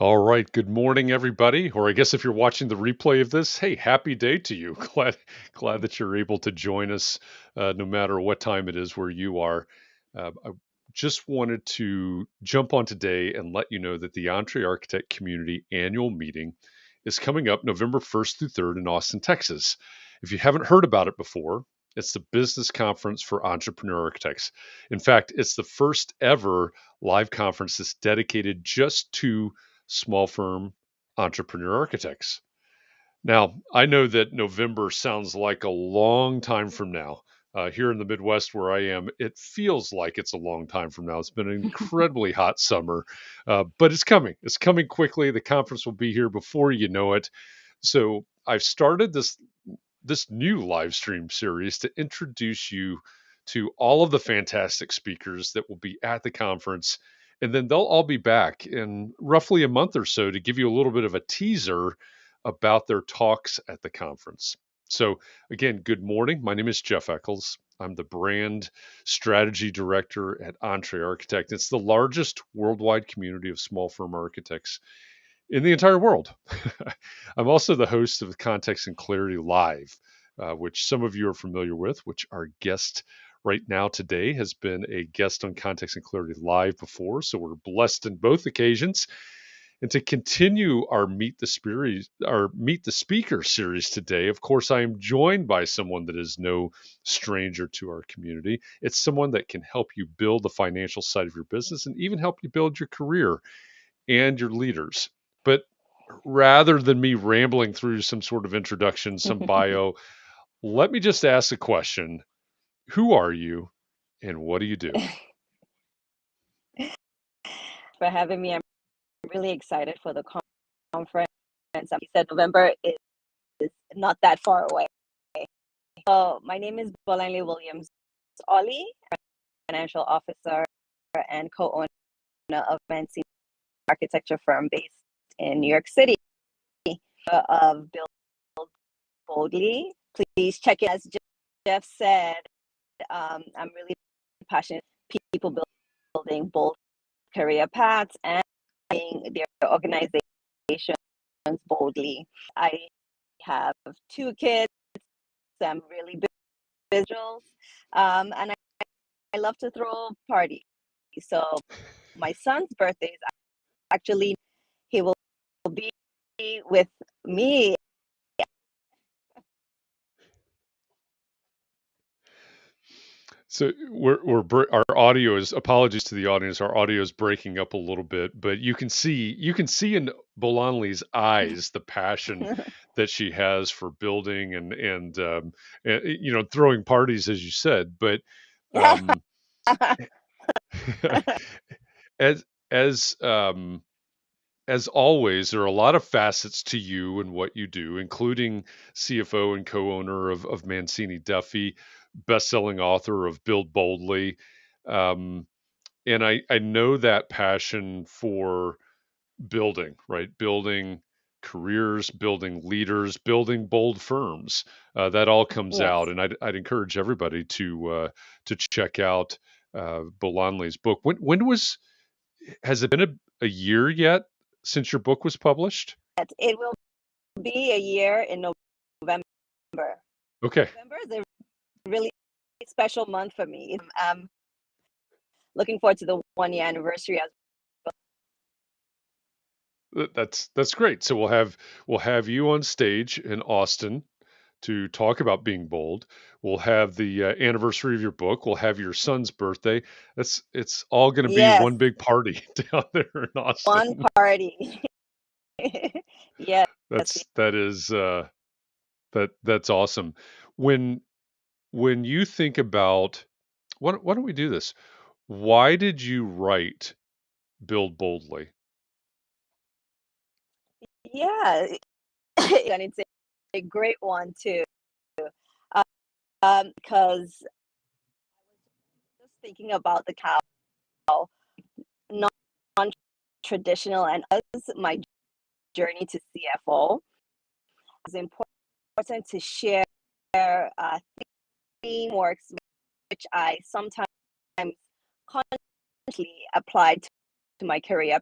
All right. Good morning, everybody. Or I guess if you're watching the replay of this, hey, happy day to you. Glad that you're able to join us, no matter what time it is where you are. I just wanted to jump on today and let you know that the EntreArchitect Community Annual Meeting is coming up November 1st through 3rd in Austin, Texas. If you haven't heard about it before, it's the business conference for entrepreneur architects. In fact, it's the first ever live conference that's dedicated just to small firm entrepreneur architects. Now, I know that November sounds like a long time from now. Here in the Midwest, where I am, it feels like it's a long time from now. It's been an incredibly hot summer, but it's coming. It's coming quickly. The conference will be here before you know it. So I've started this new live stream series to introduce you to all of the fantastic speakers that will be at the conference. And then they'll all be back in roughly a month or so to give you a little bit of a teaser about their talks at the conference. So, again, good morning. My name is Jeff Eccles. I'm the brand strategy director at EntreArchitect. It's the largest worldwide community of small firm architects in the entire world. I'm also the host of Context and Clarity Live, which some of you are familiar with, which our guest right now today has been a guest on Context and Clarity Live before. So we're blessed in both occasions. And to continue our Meet the Speaker series today, of course, I am joined by someone that is no stranger to our community. It's someone that can help you build the financial side of your business and even help you build your career and your leaders. But rather than me rambling through some sort of introduction, some bio, let me just ask a question. Who are you and what do you do? For having me. I'm really excited for the conference. Like you said, November is not that far away. So my name is Bolanle Williams-Olley, financial officer and co-owner of Mancini architecture firm based in New York City of Build Boldly. Please check it. As Jeff said, I'm really passionate people building bold career paths and their organizations boldly. I have 2 kids. I'm really busy, and I love to throw parties. So my son's birthday is actually, he will be with me. So our audio is, apologies to the audience, our audio is breaking up a little bit, but you can see in Bolanle's eyes the passion that she has for building and throwing parties, as you said. But um, as as um, as always, there are a lot of facets to you and what you do, including CFO and co-owner of Mancini Duffy, best-selling author of Build Boldly. Um, and I know that passion for building, right? Building careers, building leaders, building bold firms. That all comes Yes. out, and I'd encourage everybody to check out Bolanle's book. Has it been a year yet since your book was published? It will be a year in November. Okay. November is a really special month for me. I'm looking forward to the 1-year anniversary as That's great. So we'll have you on stage in Austin to talk about being bold. We'll have the anniversary of your book. We'll have your son's birthday. It's all going to be Yes, one big party down there in one Austin. party. Yes. That is that's awesome. When when you think about why don't we do this? Why did you write Build Boldly? Yeah, and it's a great one too. Because just thinking about the cow, non-traditional, and as my journey to CFO, it's important to share frameworks which I sometimes consciously applied to my career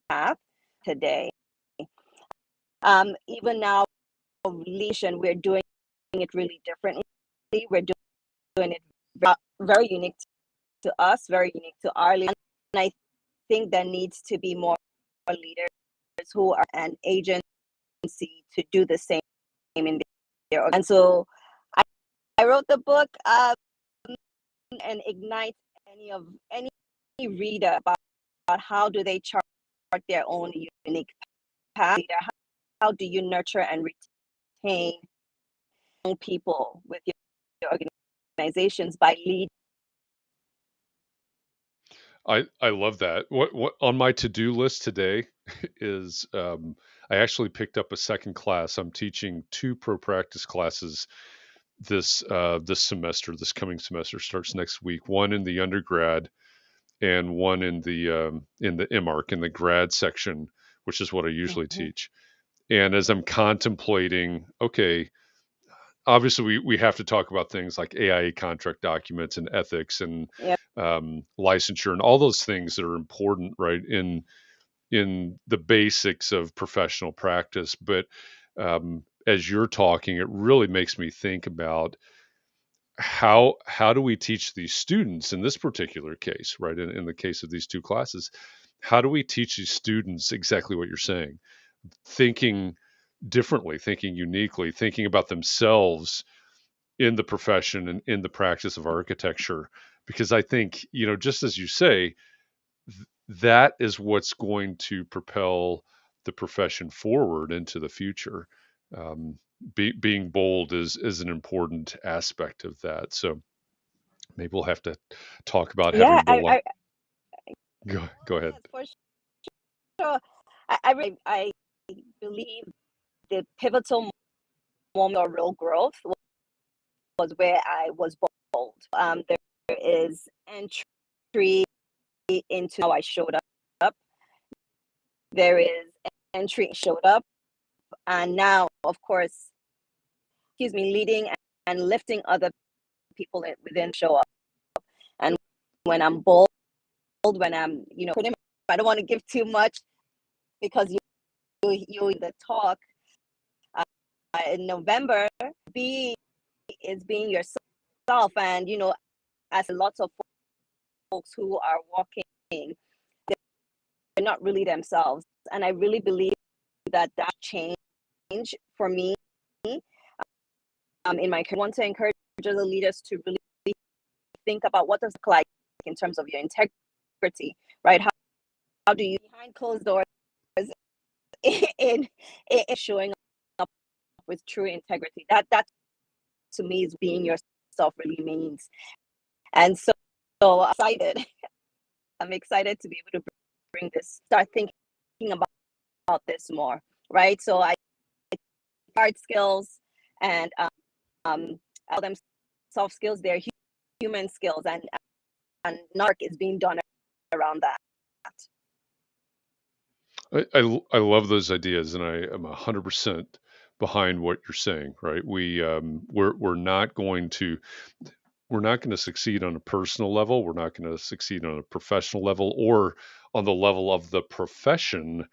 path today. Even now, leadership, we're doing it really differently. We're doing it very unique to us, very unique to our leaders. And I think there needs to be more leaders who are an agency to do the same in their. And so I wrote the book and ignite any reader about how do they chart their own unique path. How do you nurture and retain young people with your organizations by leading? I love that. What on my to-do list today is I actually picked up a second class. I'm teaching two pro practice classes this semester. This coming semester starts next week. One in the undergrad and one in the MArch in the grad section, which is what I usually teach. And as I'm contemplating, okay, obviously we have to talk about things like AIA contract documents and ethics and Yep. licensure and all those things that are important, right, in the basics of professional practice. But as you're talking, it really makes me think about how do we teach these students in this particular case, right? In the case of these two classes, how do we teach these students exactly what you're saying, thinking differently, thinking uniquely, thinking about themselves in the profession and in the practice of architecture? Because I think, just as you say, that is what's going to propel the profession forward into the future. Being bold is an important aspect of that. So maybe we'll have to talk about Yeah, having Bolanle. Go ahead. yes, for sure. I believe the pivotal moment of real growth was where I was bold. There is entry into how I showed up. There is entry showed up, and now, of course, leading and lifting other people within show up. And when I'm bold, when I'm, pretty much, I don't want to give too much because you the talk in November. Is being yourself, and as lots of folks who are walking, they're not really themselves, and I really believe that change for me in my career. I want to encourage the leaders to really think about what does it look like in terms of your integrity, right? How do you behind closed doors in showing up with true integrity? That to me is being yourself really means. And so excited. I'm excited to be able to bring this, start thinking about this more, right? So hard skills and all them soft skills, they're human skills, and NARC is being done around that. I love those ideas, and I am 100% behind what you're saying. Right? We're not going to succeed on a personal level. We're not going to succeed on a professional level or on the level of the profession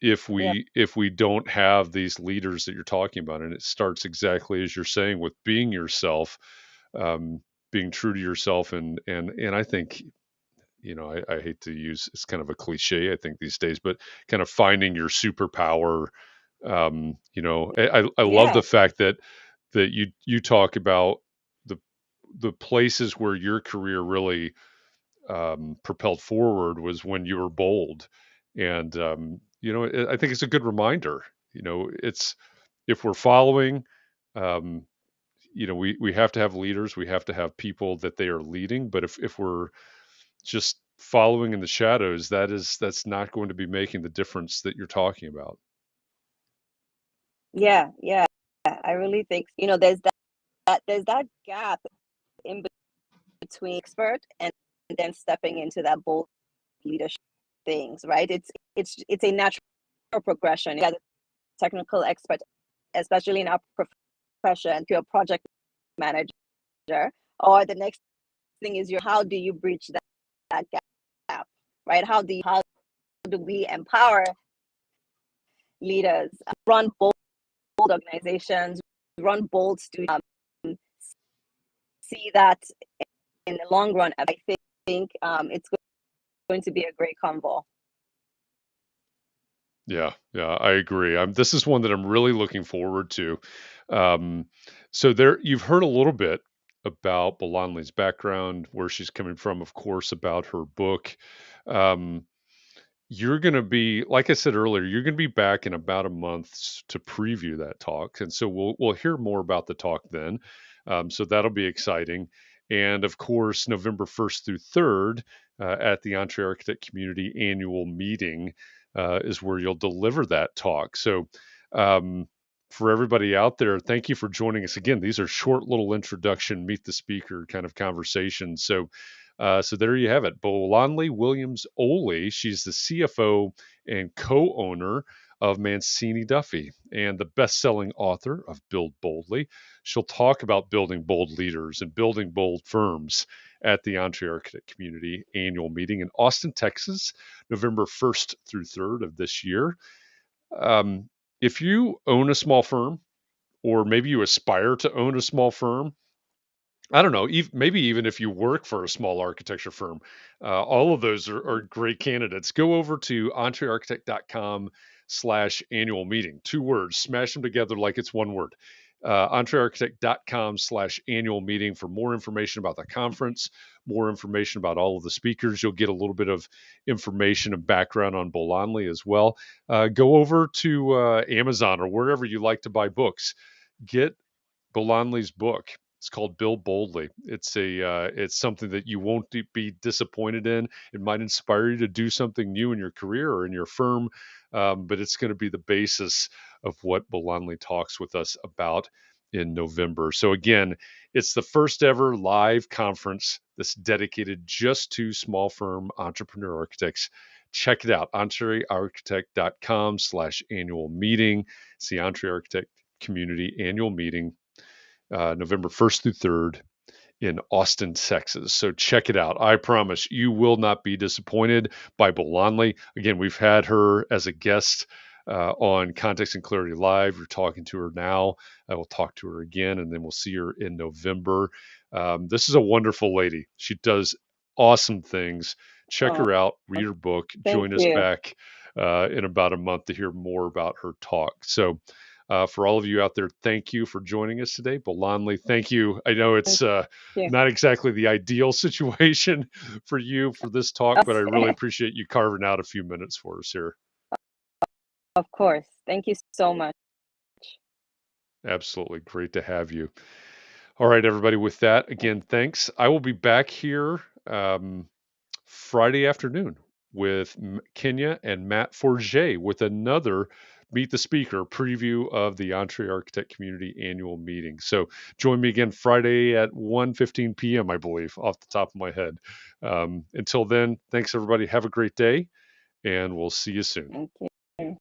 if Yep. we don't have these leaders that you're talking about. And it starts exactly as you're saying with being yourself, being true to yourself, and I think, I hate to use, it's kind of a cliche, I think, these days, but kind of finding your superpower. I love Yeah. the fact that you talk about the places where your career really propelled forward was when you were bold. And I think it's a good reminder. It's, if we're following, um, we have to have leaders, we have to have people that they are leading. But if we're just following in the shadows, that's not going to be making the difference that you're talking about. Yeah. I really think there's that gap in between expert and then stepping into that bold leadership things, right? It's a natural progression. As a technical expert, especially in our profession, to a project manager, or the next thing is how do you bridge that gap, right? How do we empower leaders run bold organizations, run bold studios, see that in the long run. I think it's going to be a great convo. Yeah, I agree. This is one that I'm really looking forward to. So there, you've heard a little bit about Bolanle's background, where she's coming from, of course, about her book. Um, you're going to be, like I said earlier, you're going to be back in about a month to preview that talk, and so we'll hear more about the talk then. So that'll be exciting. And of course, November 1st through 3rd at the EntreArchitect Community Annual Meeting is where you'll deliver that talk. So um, for everybody out there, thank you for joining us again. These are short little introduction, meet the speaker kind of conversations. So there you have it. Bolanle Williams-Olley. She's the CFO and co-owner of Mancini Duffy and the best-selling author of Build Boldly. She'll talk about building bold leaders and building bold firms at the EntreArchitect Community Annual Meeting in Austin, Texas, November 1st through 3rd of this year. If you own a small firm, or maybe you aspire to own a small firm, I don't know, maybe even if you work for a small architecture firm, all of those are great candidates. Go over to entrearchitect.com/annual meeting. 2 words, smash them together like it's one word. Entrearchitect.com/annual meeting for more information about the conference, more information about all of the speakers. You'll get a little bit of information and background on Bolanle as well. Go over to Amazon or wherever you like to buy books. Get Bolanle's book. It's called Build Boldly. It's something that you won't be disappointed in. It might inspire you to do something new in your career or in your firm, but it's going to be the basis of what Bolanle talks with us about in November. So again, it's the first ever live conference that's dedicated just to small firm entrepreneur architects. Check it out, entrearchitect.com/annual meeting. It's the EntreArchitect Community Annual Meeting, November 1st through 3rd in Austin, Texas. So check it out. I promise you will not be disappointed by Bolanle. Again, we've had her as a guest on Context and Clarity Live. You're talking to her now. I will talk to her again, and then we'll see her in November. This is a wonderful lady. She does awesome things. Check her out. Read her book. Join us back in about a month to hear more about her talk. So for all of you out there, thank you for joining us today. Bolanle, thank you. I know it's not exactly the ideal situation for you for this talk, but I really appreciate you carving out a few minutes for us here. Of course. Thank you so much. Absolutely. Great to have you. All right, everybody. With that, again, thanks. I will be back here Friday afternoon with Kenya and Matt Forget with another Meet the Speaker preview of the EntreArchitect Community Annual Meeting. So join me again Friday at 1:15 p.m., I believe, off the top of my head. Until then, thanks, everybody. Have a great day, and we'll see you soon. Thank you.